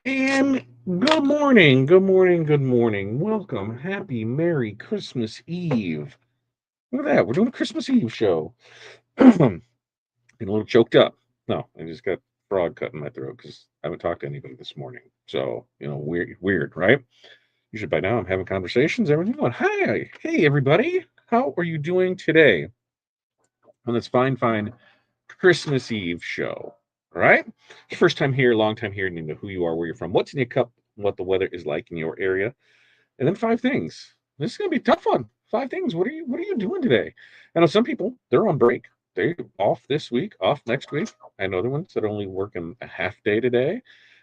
And good morning, good morning, good morning. Welcome. Happy Merry Christmas Eve. Look at that. We're doing a Christmas Eve show. Getting a little choked up. No, I just got frog cut in my throat because I haven't talked to anybody this morning. So, weird, right? Usually by now I'm having conversations, everything going, hi, hey everybody. How are you doing today on this fine Christmas Eve show? All right. First time here, long time here, and you know who you are, where you're from, what's in your cup, what the weather is like in your area. And then five things. This is gonna be a tough one. Five things. What are you doing today? I know some people they're on break. They're off this week, off next week. I know other ones that are only working a half day today.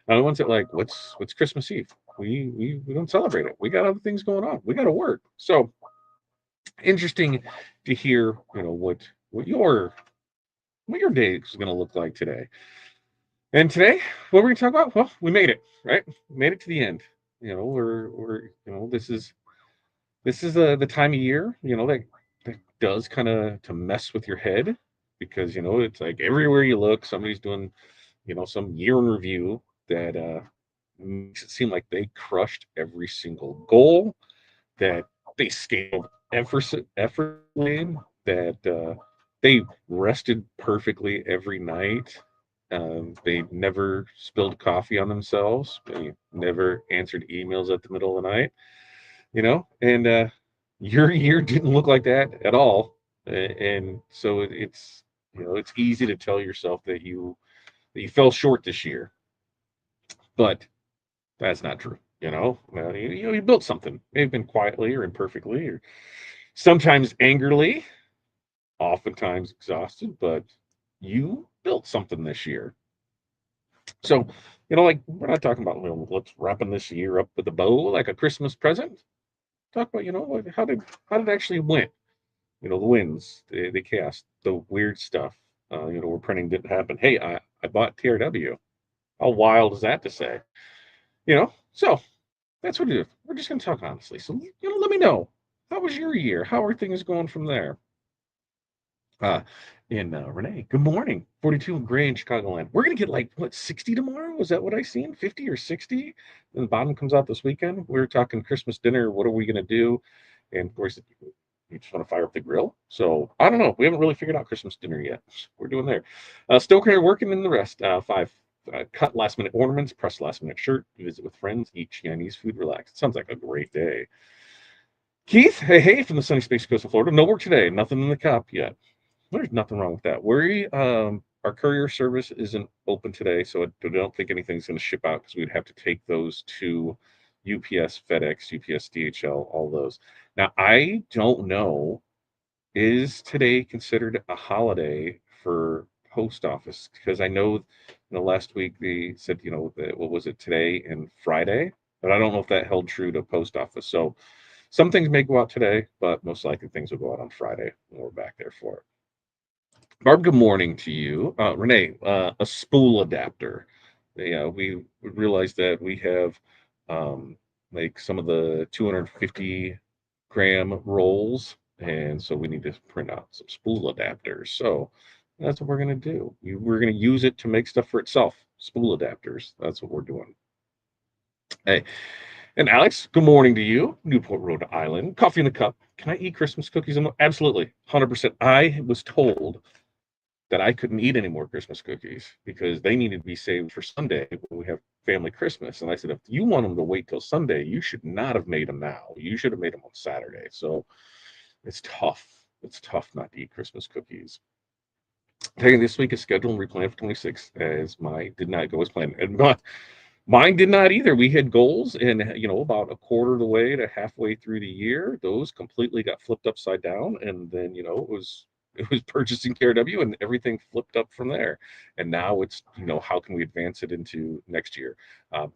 Other ones that like, what's Christmas Eve? We don't celebrate it. We got other things going on. We got to work. So interesting to hear, what your what your day is going to look like today. And today, what we're going to talk about? Well, we made it, right? We made it to the end. This is the time of year, that does kind of to mess with your head because it's like everywhere you look, somebody's doing some year in review that makes it seem like they crushed every single goal, that they scaled effortlessly, that they rested perfectly every night. They never spilled coffee on themselves. They never answered emails at the middle of the night, and your year didn't look like that at all. And so it's easy to tell yourself that you fell short this year, but that's not true. You built something. Maybe been quietly or imperfectly, or sometimes angrily, oftentimes exhausted, but you built something this year. So, like we're not talking about let's wrapping this year up with a bow like a Christmas present. Talk about how did it actually went. The wins, the chaos, the weird stuff. Where printing didn't happen. Hey, I bought TRW. How wild is that to say? So that's what it is. We're just going to talk honestly. So, let me know. How was your year? How are things going from there? Uh, and Renee, good morning. 42 and gray in Chicagoland. We're going to get like, what, 60 tomorrow? Was that what I seen? 50 or 60? And the bottom comes out this weekend. We were talking Christmas dinner. What are we going to do? And of course, you just want to fire up the grill. So I don't know. We haven't really figured out Christmas dinner yet. We're doing there. Stoker working in the rest. Five. Cut last minute ornaments, press last minute shirt, visit with friends, eat Chinese food, relax. It sounds like a great day. Keith, hey, from the sunny space coast of Florida. No work today. Nothing in the cup yet. There's nothing wrong with that. Our courier service isn't open today, so I don't think anything's going to ship out because we'd have to take those to UPS, FedEx, UPS, DHL, all those. Now, I don't know, is today considered a holiday for post office? Because I know, last week they said, that, what was it, today and Friday? But I don't know if that held true to post office. So some things may go out today, but most likely things will go out on Friday when we're back there for it. Barb, good morning to you. Renee, a spool adapter. Yeah, we realized that we have like some of the 250-gram rolls, and so we need to print out some spool adapters. So that's what we're going to do. We're going to use it to make stuff for itself. Spool adapters. That's what we're doing. Hey, and Alex, good morning to you. Newport, Rhode Island. Coffee in the cup. Can I eat Christmas cookies? Absolutely, 100%. I was told that I couldn't eat any more Christmas cookies because they needed to be saved for Sunday when we have family Christmas. And I said, if you want them to wait till Sunday, you should not have made them now. You should have made them on Saturday. So it's tough. It's tough not to eat Christmas cookies. Taking this week is scheduled and replan for 26 as my did not go as planned. And mine did not either. We had goals, and about a quarter of the way to halfway through the year, those completely got flipped upside down, and then it was purchasing KRW, and everything flipped up from there. And now it's how can we advance it into next year?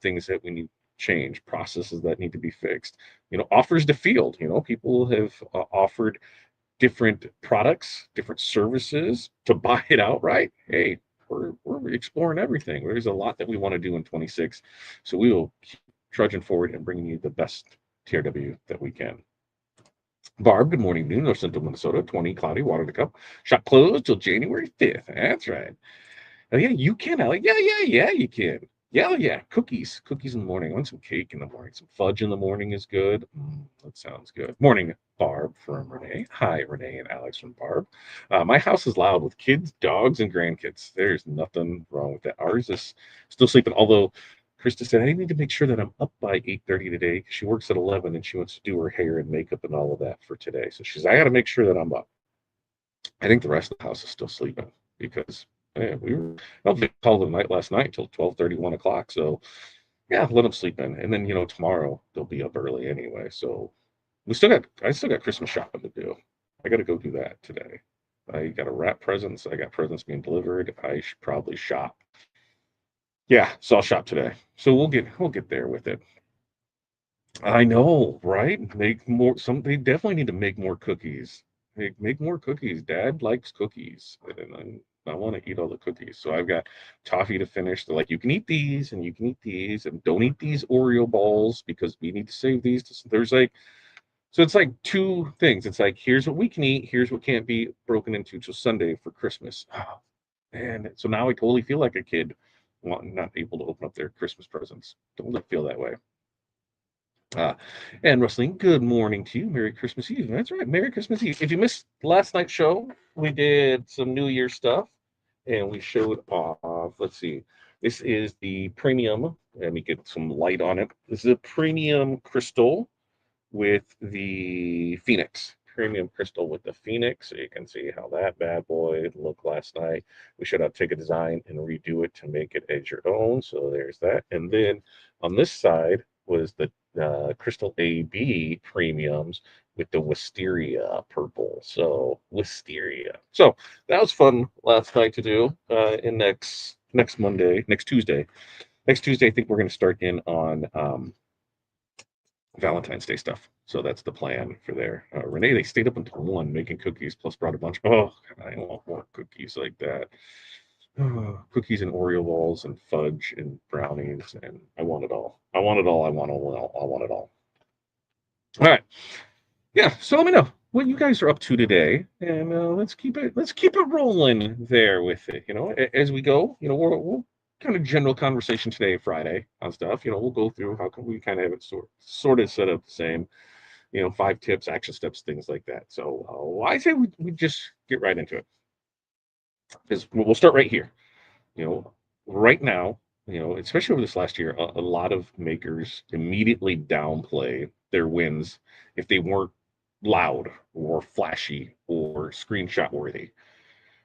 Things that we need change, processes that need to be fixed. Offers to field. People have offered different products, different services to buy it outright. Hey, we're exploring everything. There's a lot that we want to do in 26. So we will keep trudging forward and bringing you the best TRW that we can. Barb, good morning, noon, North Central Minnesota, 20, cloudy, water to cup. Shop closed till January 5th. That's right. Oh, yeah, you can, Alec. Yeah, you can. Yeah, yeah, cookies. Cookies in the morning. I want some cake in the morning. Some fudge in the morning is good. That sounds good. Morning, Barb from Renee. Hi, Renee and Alex from Barb. My house is loud with kids, dogs, and grandkids. There's nothing wrong with that. Ours is still sleeping. Although Krista said I need to make sure that I'm up by 8:30 today. She works at 11 and she wants to do her hair and makeup and all of that for today. So she's I got to make sure that I'm up. I think the rest of the house is still sleeping because we were. I don't think we called it a night last night until 12:30, 1 o'clock. So yeah, let them sleep in, and then tomorrow they'll be up early anyway. So I still got Christmas shopping to do. I got to go do that today. I got to wrap presents. I got presents being delivered. I should probably shop. Yeah, so I'll shop today. So we'll get there with it. I know, right? Make more. They definitely need to make more cookies. Make more cookies. Dad likes cookies, and I want to eat all the cookies. So I've got toffee to finish. They're like, you can eat these, and you can eat these, and don't eat these Oreo balls because we need to save these. There's like, so it's like two things. It's like, here's what we can eat, here's what can't be broken into till Sunday for Christmas. Oh, man, so now I totally feel like a kid, not able to open up their Christmas presents. Don't feel that way. Uh, and Rustling, good morning to you. Merry Christmas Eve. That's right, Merry Christmas Eve. If you missed last night's show, we did some New Year stuff and we showed off. Let's see, this is the premium. Let me get some light on it. This is a premium crystal with the Phoenix. Premium crystal with the Phoenix. So you can see how that bad boy looked last night. We should have taken a design and redo it to make it as your own. So there's that. And then on this side was the Crystal AB premiums with the Wisteria purple. So Wisteria. So that was fun last night to do. And next Monday, next Tuesday. Next Tuesday, I think we're going to start in on Valentine's Day stuff. So that's the plan for there. Renee, they stayed up until 1 making cookies, plus brought a bunch. Oh, I want more cookies like that. Oh, cookies and Oreo balls and fudge and brownies, and I want it all. I want it all. I want it all. I want it all. All right. Yeah. So let me know what you guys are up to today, and let's keep it rolling there with it. As we go. We'll kind of general conversation today, Friday on stuff. We'll go through how can we kind of have it sort of set up the same. 5 tips, action steps, things like that. So I say we just get right into it because we'll start right here. You know, right now, especially over this last year, a lot of makers immediately downplay their wins if they weren't loud or flashy or screenshot worthy.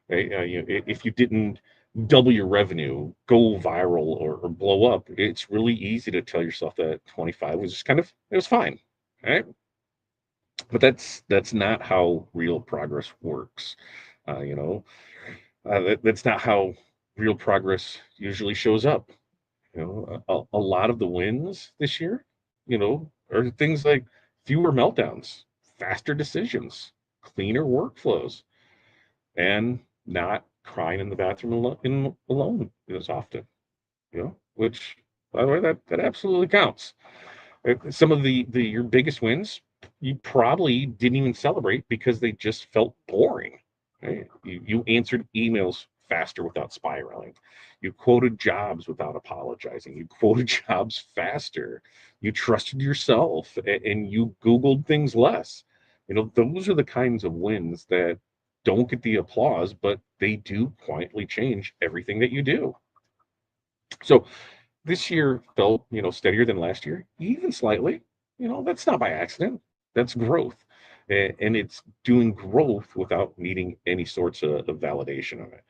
Right? If you didn't double your revenue, go viral or blow up, it's really easy to tell yourself that 25 was just it was fine. Right? But that's not how real progress works. Uh, you know, that's not how real progress usually shows up. A lot of the wins this year, are things like fewer meltdowns, faster decisions, cleaner workflows, and not crying in the bathroom alone as often. Which, by the way, that absolutely counts. Some of the your biggest wins, you probably didn't even celebrate because they just felt boring. Right? You answered emails faster without spiraling. You quoted jobs without apologizing. You quoted jobs faster. You trusted yourself and you Googled things less. Those are the kinds of wins that don't get the applause, but they do quietly change everything that you do. So this year felt, steadier than last year, even slightly. That's not by accident. That's growth. And it's doing growth without needing any sorts of validation of it.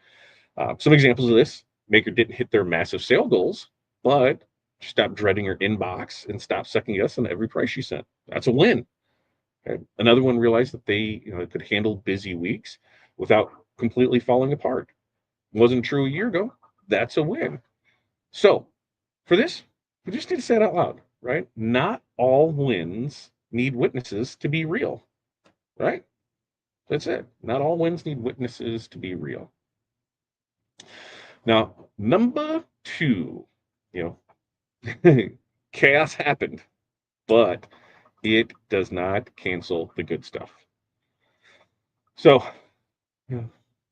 Some examples of this: Maker didn't hit their massive sale goals, but stopped dreading her inbox and stopped second guessing every price she sent. That's a win. Okay? Another one realized that they could handle busy weeks without completely falling apart. Wasn't true a year ago. That's a win. So for this, we just need to say it out loud, right? Not all wins need witnesses to be real, right? That's it. Not all wins need witnesses to be real. Now, number 2, you chaos happened, but it does not cancel the good stuff. So, yeah,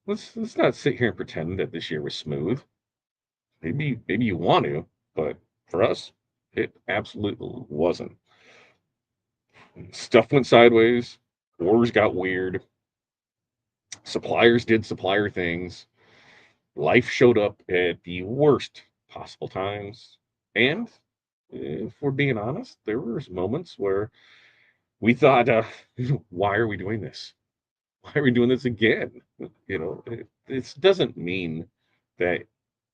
let's not sit here and pretend that this year was smooth. Maybe you want to, But for us, it absolutely wasn't. Stuff went sideways, orders got weird, suppliers did supplier things, life showed up at the worst possible times. And if we're being honest, there were moments where we thought, why are we doing this? Why are we doing this again? This doesn't mean that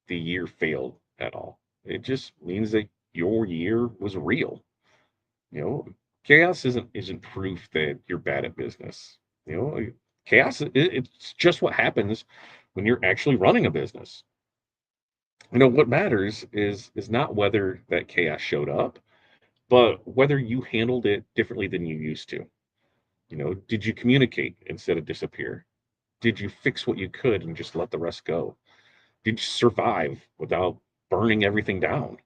the year failed at all. It just means that your year was real. You know, chaos isn't proof that you're bad at business. Chaos it's just what happens when you're actually running a business. What matters is not whether that chaos showed up, but whether you handled it differently than you used to. Did you communicate instead of disappear? Did you fix what you could and just let the rest go? Did you survive without burning everything down?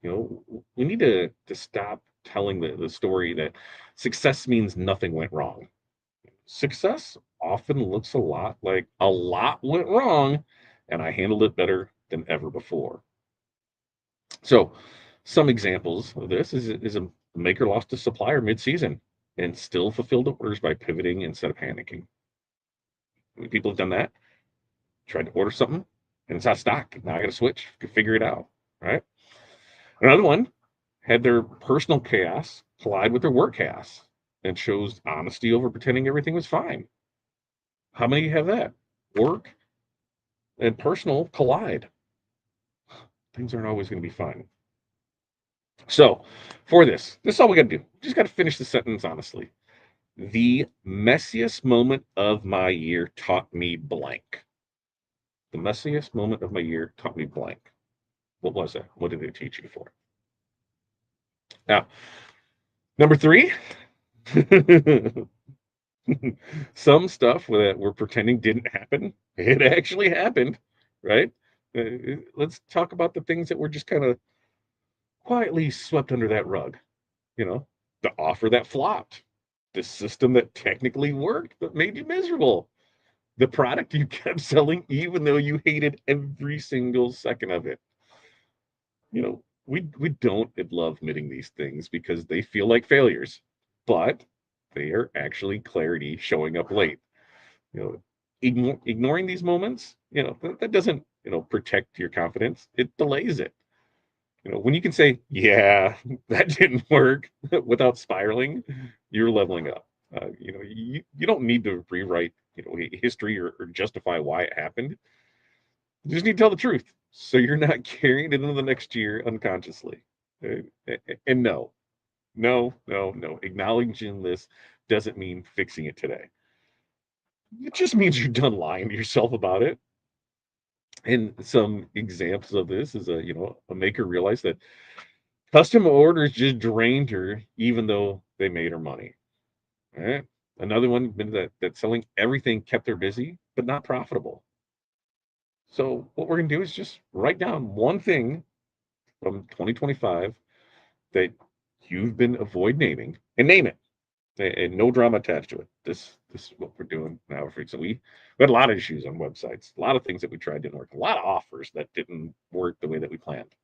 We need to stop telling the story that success means nothing went wrong. Success often looks a lot like a lot went wrong and I handled it better than ever before. So, some examples of this is a maker lost a supplier mid-season and still fulfilled orders by pivoting instead of panicking. People have done that. Tried to order something and it's out of stock. Now I got to switch. Figure it out. Right. Another one had their personal chaos collide with their work chaos and chose honesty over pretending everything was fine. How many have that? Work and personal collide. Things aren't always going to be fine. So, for this is all we got to do. Just got to finish the sentence honestly. The messiest moment of my year taught me blank. The messiest moment of my year taught me blank. What was that? What did it teach you for? Now, number three, some stuff that we're pretending didn't happen, it actually happened, right? Let's talk about the things that were just kind of quietly swept under that rug. The offer that flopped, the system that technically worked but made you miserable, the product you kept selling even though you hated every single second of it. We don't love admitting these things because they feel like failures, but they are actually clarity showing up late. you know Ignoring these moments, that doesn't protect your confidence, it delays it. When you can say, yeah, that didn't work, without spiraling, you're leveling up. You don't need to rewrite history, or justify why it happened. You just need to tell the truth so you're not carrying it into the next year unconsciously. And no, no, no, no, acknowledging this doesn't mean fixing it today. It just means you're done lying to yourself about it. And some examples of this is a maker realized that custom orders just drained her, even though they made her money. All right. Another one been that selling everything kept her busy, but not profitable. So what we're gonna do is just write down one thing from 2025 that you've been avoid naming, and name it, and no drama attached to it. This is what we're doing now. So we had a lot of issues on websites, a lot of things that we tried didn't work, a lot of offers that didn't work the way that we planned,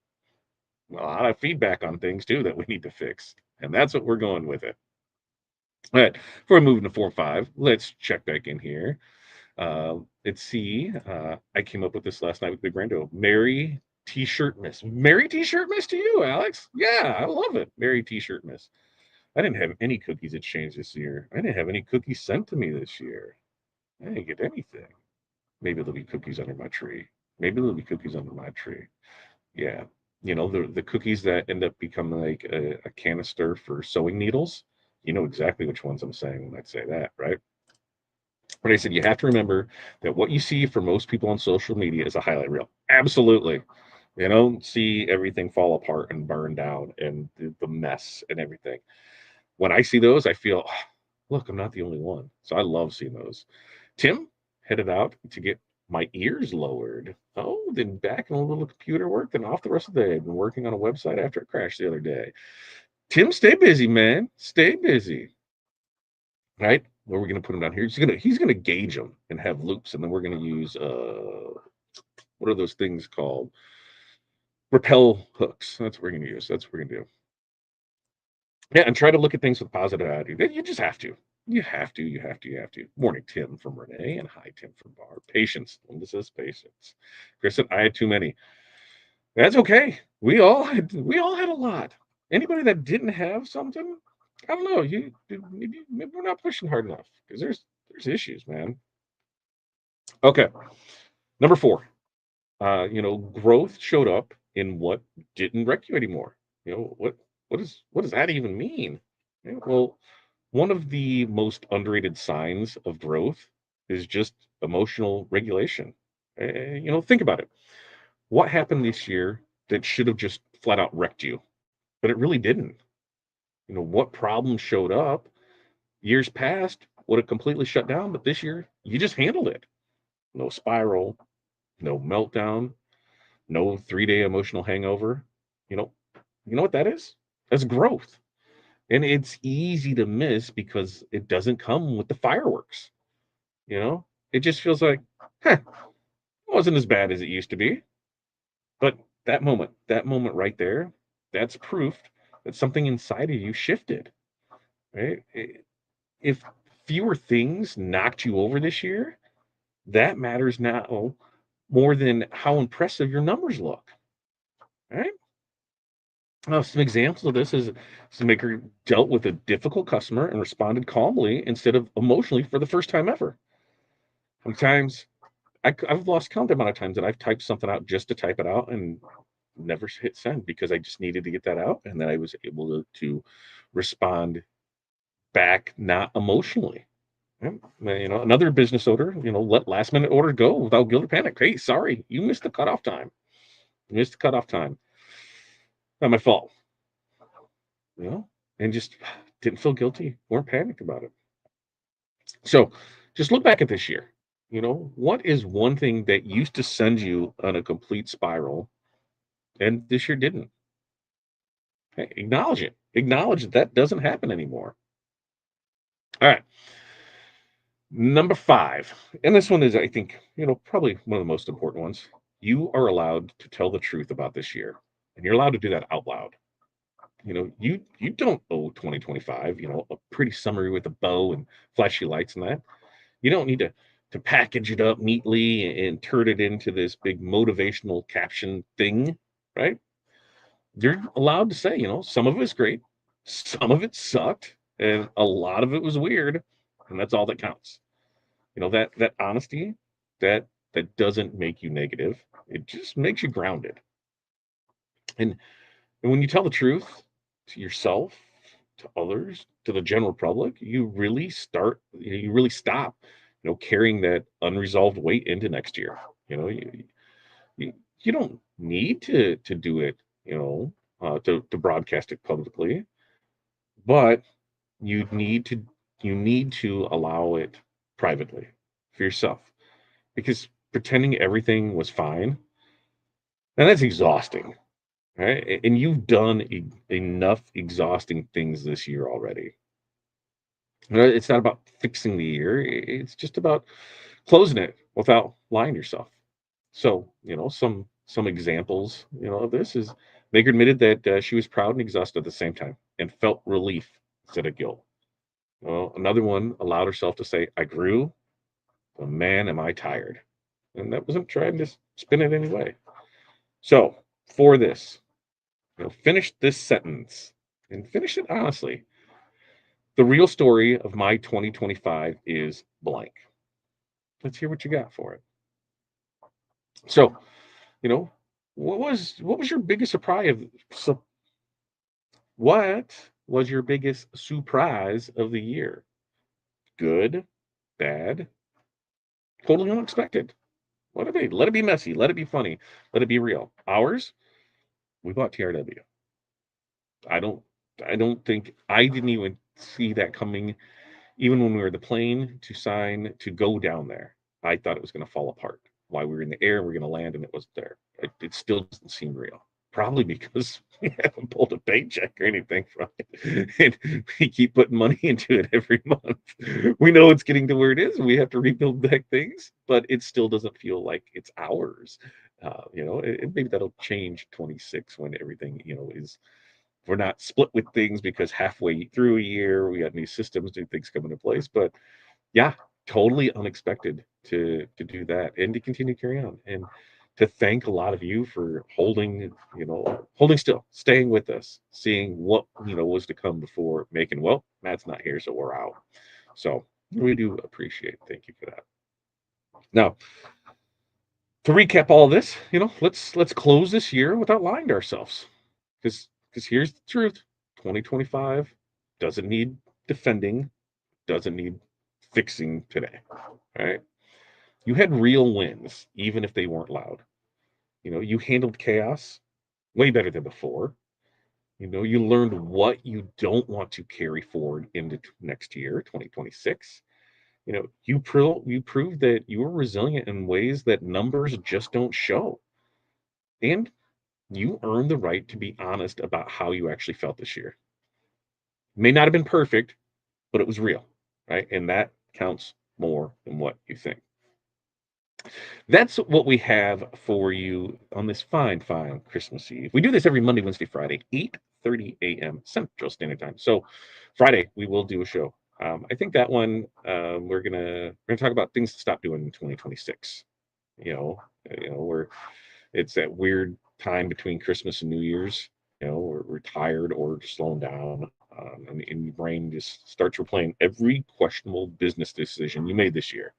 a lot of feedback on things too that we need to fix, and that's what we're going with it. All right, before we move into 4 5, let's check back in here. Let's see. I came up with this last night with Big Brando. Merry T-shirt miss. Merry T-shirt miss to you, Alex. Yeah, I love it. Merry T-shirt miss. I didn't have any cookies exchanged this year. I didn't have any cookies sent to me this year. I didn't get anything. Maybe there'll be cookies under my tree. Maybe there'll be cookies under my tree. Yeah. The cookies that end up becoming like a canister for sewing needles. You know exactly which ones I'm saying when I say that, right? But I said you have to remember that what you see for most people on social media is a highlight reel. Absolutely. You don't see everything fall apart and burn down and the mess and everything. When I see those, I feel, "Oh, look, I'm not the only one." So I love seeing those. Tim headed out to get my ears lowered. Oh, then back in a little computer work, then off the rest of the day. I've been working on a website after it crashed the other day. Tim, stay busy, man. Stay busy. Right? Where we're gonna put him down here. He's gonna gauge them and have loops, and then we're gonna use what are those things called? Repel hooks. That's what we're going to use. That's what we're going to do. Yeah, and try to look at things with positive attitude. You just have to. You have to. You have to. You have to. Morning, Tim from Renee, and hi, Tim from Barb. Patience. Linda says patience. Chris said I had too many. That's okay. We all had a lot. Anybody that didn't have something, I don't know. Maybe we're not pushing hard enough because there's issues, man. Okay, number four. Growth showed up in what didn't wreck you anymore. What does that even mean? Yeah, well, one of the most underrated signs of growth is just emotional regulation. Think about it. What happened this year that should have just flat out wrecked you, but it really didn't? What problem showed up years past would have completely shut down, but this year you just handled it. No spiral, no meltdown, no 3-day emotional hangover. You know, you know what that is? That's growth. And it's easy to miss because it doesn't come with the fireworks. It just feels like, it wasn't as bad as it used to be. But that moment right there, that's proof that something inside of you shifted, right? If fewer things knocked you over this year, that matters now more than how impressive your numbers look, right? Some examples of this is some maker dealt with a difficult customer and responded calmly instead of emotionally for the first time ever. Sometimes I've lost count the amount of times that I've typed something out just to type it out and never hit send because I just needed to get that out, and then I was able to respond back, not emotionally. Yeah, another business owner, let last minute order go without guilt or panic. Hey, sorry, you missed the cutoff time. You missed the cutoff time. Not my fault. You know, and just didn't feel guilty, weren't panicked about it. So just look back at this year. What is one thing that used to send you on a complete spiral and this year didn't? Hey, acknowledge it. Acknowledge that doesn't happen anymore. All right. Number five. And this one is, I think, probably one of the most important ones. You are allowed to tell the truth about this year. And you're allowed to do that out loud. You don't owe 2025, a pretty summary with a bow and flashy lights and that. You don't need to package it up neatly and turn it into this big motivational caption thing, right? You're allowed to say, some of it was great, some of it sucked, and a lot of it was weird, and that's all that counts. That honesty, that doesn't make you negative. It just makes you grounded. And when you tell the truth to yourself, to others, to the general public, you really stop, carrying that unresolved weight into next year. You, you don't need to do it, to broadcast it publicly, but you need to allow it privately for yourself, because pretending everything was fine, and that's exhausting, right? And you've done enough exhausting things this year already. It's not about fixing the year. It's just about closing it without lying to yourself. So, some examples, of this is Baker admitted that she was proud and exhausted at the same time and felt relief instead of guilt. Well, another one allowed herself to say, "I grew, but man, am I tired." And that wasn't trying to spin it any way. So, for this, finish this sentence and finish it honestly. The real story of my 2025 is blank. Let's hear what you got for it. So, you know, what was your biggest what was your biggest surprise of the year? Good, bad, totally unexpected. Let it be. Let it be messy. Let it be funny. Let it be real. Ours, we bought TRW. I don't I don't think I didn't even see that coming. Even when we were in the plane to sign to go down there, I thought it was going to fall apart. While we were in the air, we are going to land, and it wasn't there. It still doesn't seem real. Probably because we haven't pulled a paycheck or anything from it, and we keep putting money into it every month. We know it's getting to where it is, and we have to rebuild back things, but it still doesn't feel like it's ours. maybe that'll change 26 when everything, is we're not split with things because halfway through a year we got new systems, new things come into place. But yeah, totally unexpected to do that and to continue carrying on and to thank a lot of you for holding still, staying with us, seeing what was to come before making. Well, Matt's not here, so we're out. So we do appreciate. Thank you for that. Now, to recap all this, let's close this year without lying to ourselves. Because here's the truth: 2025 doesn't need defending, doesn't need fixing today. All right. You had real wins, even if they weren't loud. You handled chaos way better than before. You learned what you don't want to carry forward into next year, 2026. You proved that you were resilient in ways that numbers just don't show. And you earned the right to be honest about how you actually felt this year. May not have been perfect, but it was real, right? And that counts more than what you think. That's what we have for you on this fine, fine Christmas Eve. We do this every Monday, Wednesday, Friday, 8:30 a.m. Central Standard Time. So Friday we will do a show. I think that one we're gonna talk about things to stop doing in 2026. You know, where it's that weird time between Christmas and New Year's. We're tired or slowing down, and your brain just starts replaying every questionable business decision you made this year.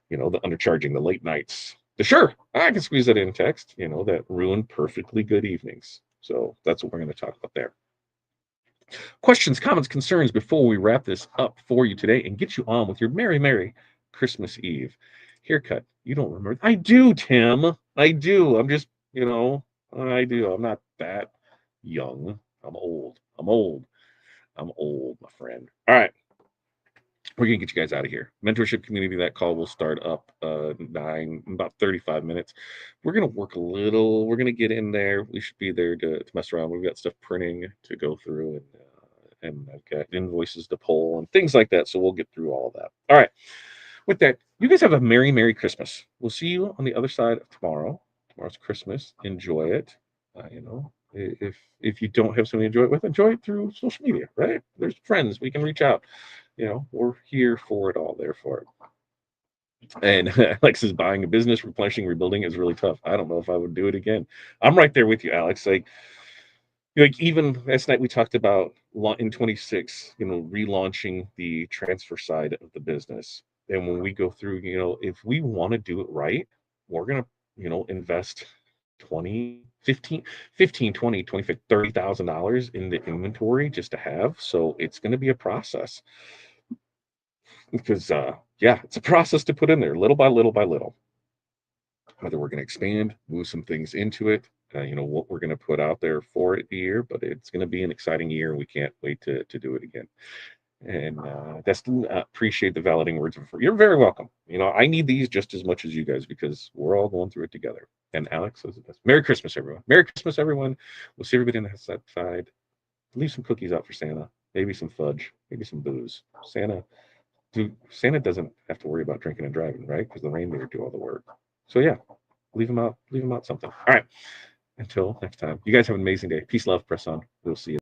The undercharging, the late nights, the sure, I can squeeze that in text, that ruined perfectly good evenings. So that's what we're going to talk about there. Questions, comments, concerns before we wrap this up for you today and get you on with your Merry Christmas Eve haircut. You don't remember? I do, Tim. I do. I'm just, I do. I'm not that young. I'm old. I'm old. I'm old, my friend. All right. We're gonna get you guys out of here. Mentorship community, that call will start up about 35 minutes. We're gonna work a little. We're gonna get in there. We should be there to mess around. We've got stuff printing to go through, and I've got invoices to pull and things like that. So we'll get through all of that. All right. With that, you guys have a Merry Christmas. We'll see you on the other side of tomorrow. Tomorrow's Christmas. Enjoy it. If you don't have somebody to enjoy it with, enjoy it through social media, right? There's friends we can reach out. We're here for it all, there for it. And Alex is buying a business, replenishing, rebuilding is really tough. I don't know if I would do it again. I'm right there with you, Alex. Like even last night we talked about in 26, relaunching the transfer side of the business. And when we go through, if we want to do it right, we're going to, invest 20, 15, 20, 25, $30,000 in the inventory just to have. So it's going to be a process because, yeah, it's a process to put in there little by little by little. Whether we're going to expand, move some things into it, what we're going to put out there for it the year, but it's going to be an exciting year and we can't wait to do it again. And Destin, appreciate the validating words. You're very welcome. I need these just as much as you guys because we're all going through it together. And Alex says this. Merry Christmas, everyone. Merry Christmas, everyone. We'll see everybody on the side. Leave some cookies out for Santa. Maybe some fudge. Maybe some booze. Santa doesn't have to worry about drinking and driving, right? Because the reindeer do all the work. So yeah, leave them out something. All right. Until next time. You guys have an amazing day. Peace, love, press on. We'll see you.